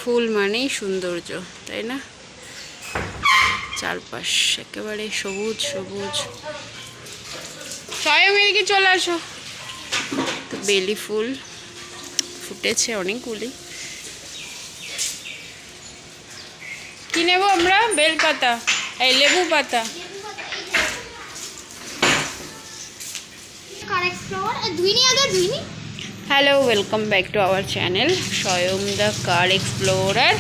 ফুল মানেই সৌন্দর্য, তাই না? চারপাশ একেবারে সবুজ সবুজ। স্বয়ং এদিকে চলে আসো। তো বেলি ফুল ফুটেছে অনেকগুলি। কি নেব আমরা? বেলপাতা, এই লেবু পাতা। Hello, welcome back to our channel স্বয়ং দ্য কার এক্সপ্লোরার।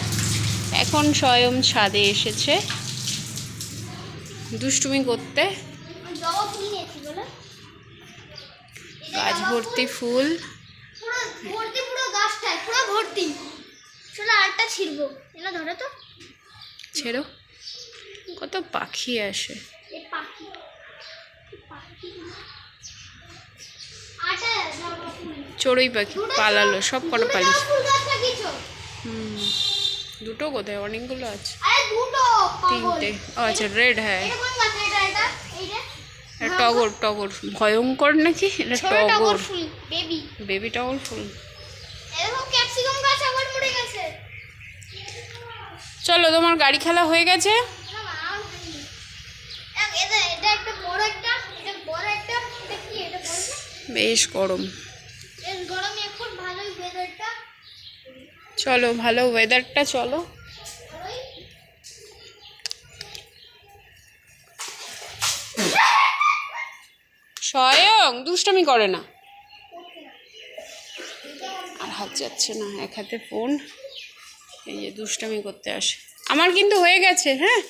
এখন স্বয়ং ছাদে এসেছে দুষ্টুমি করতে। গাছ ভর্তি ফুল, ছেড়ো। কত পাখি আসে, চড়ুই পাখি পালালো, সব কটা পালিয়েছে। দুটো কোথায়? অনেকগুলো আছে, তিনটে। আচ্ছা, রেড। হ্যাঁ, টগর। টগর ভয়ঙ্কর নাকি? এটা টগর, বেবি টগর ফুল। চলো, তোমার গাড়ি খেলা হয়ে গেছে। বেশ গরম। চলো, ভালো ওয়েদারটা। চলো, স্বয়ং দুষ্টামি করে না। আর হাত যাচ্ছে না, এক হাতে ফোন। এই যে দুষ্টামি করতে আসে। আমার কিন্তু হয়ে গেছে। হ্যাঁ,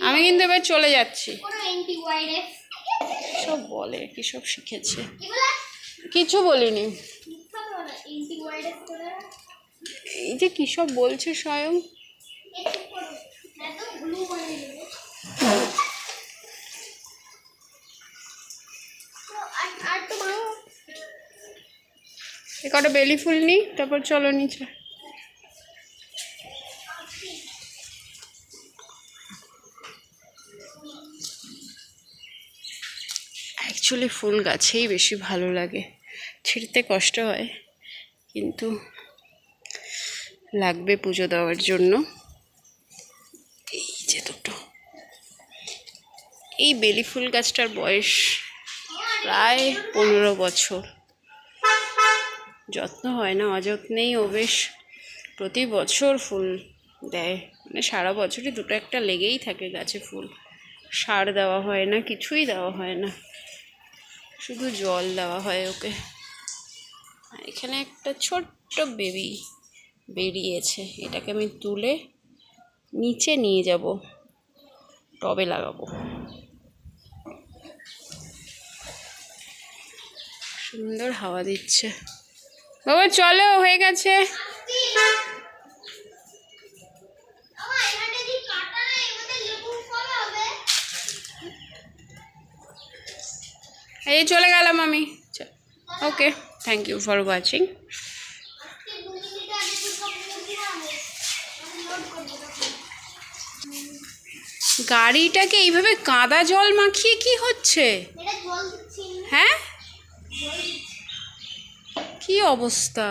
আমি কিন্তু এবার চলে যাচ্ছি। সব বলে, কি সব শিখেছে। কিছু বলিনি। এই যে কি সব বলছে স্বয়ং। কটা বেলি ফুল নি, তারপর চলো নিচে। অ্যাকচুয়ালি ফুল গাছেই বেশি ভালো লাগে, ছিঁড়তে কষ্ট হয়, কিন্তু লাগবে পুজো দেওয়ার জন্য। এই যে দুটো, এই বেলি ফুল গাছটার বয়স প্রায় 15 বছর। যত্ন হয় না, অযত্নেই ও বেশ প্রতি বছর ফুল দেয়। মানে সারা বছরই দুটো একটা লেগেই থাকে গাছে ফুল। সার দেওয়া হয় না, কিছুই দেওয়া হয় না, শুধু জল দেওয়া হয় ওকে। আর এখানে একটা ছোট্ট বেবি বেরিয়েছে, এটাকে আমি তুলে নিচে নিয়ে যাব, টবে লাগাবো। সুন্দর হাওয়া দিচ্ছে। বাবা চলো, হয়ে গেছে। এই চলে গেলাম আমি। ওকে, থ্যাংক ইউ ফর ওয়াচিং। গাড়িটাকে এইভাবে কাদা জল মাখিয়ে কি হচ্ছে? হ্যাঁ, কি অবস্থা।